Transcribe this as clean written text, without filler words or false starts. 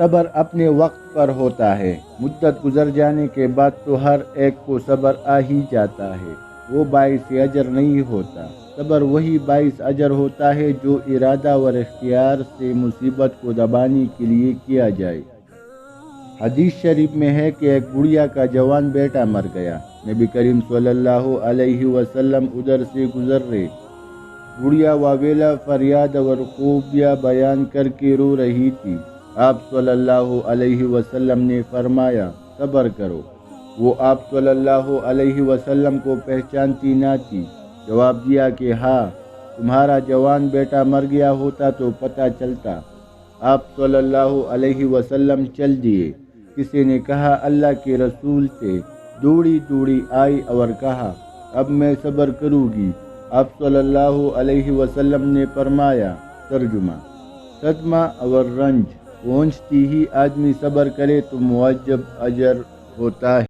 صبر اپنے وقت پر ہوتا ہے، مدت گزر جانے کے بعد تو ہر ایک کو صبر آ ہی جاتا ہے، وہ باعث اجر نہیں ہوتا۔ صبر وہی باعث اجر ہوتا ہے جو ارادہ اور اختیار سے مصیبت کو دبانے کے لیے کیا جائے۔ حدیث شریف میں ہے کہ ایک بڑھیا کا جوان بیٹا مر گیا، نبی کریم صلی اللہ علیہ وسلم ادھر سے گزر رہے، بڑھیا واویلا فریاد اور خوبیاں بیان کر کے رو رہی تھی۔ آپ صلی اللہ علیہ وسلم نے فرمایا صبر کرو۔ وہ آپ صلی اللہ علیہ وسلم کو پہچانتی نہ تھی۔ جواب دیا کہ ہاں، تمہارا جوان بیٹا مر گیا ہوتا تو پتہ چلتا۔ آپ صلی اللہ علیہ وسلم چل دیے۔ کسی نے کہا اللہ کے رسول تھے، دوڑی دوڑی آئی اور کہا اب میں صبر کروں گی۔ آپ صلی اللہ علیہ وسلم نے فرمایا ترجمہ: صدمہ اور رنج پہنچتی ہی آدمی صبر کرے تو معجب اجر ہوتا ہے۔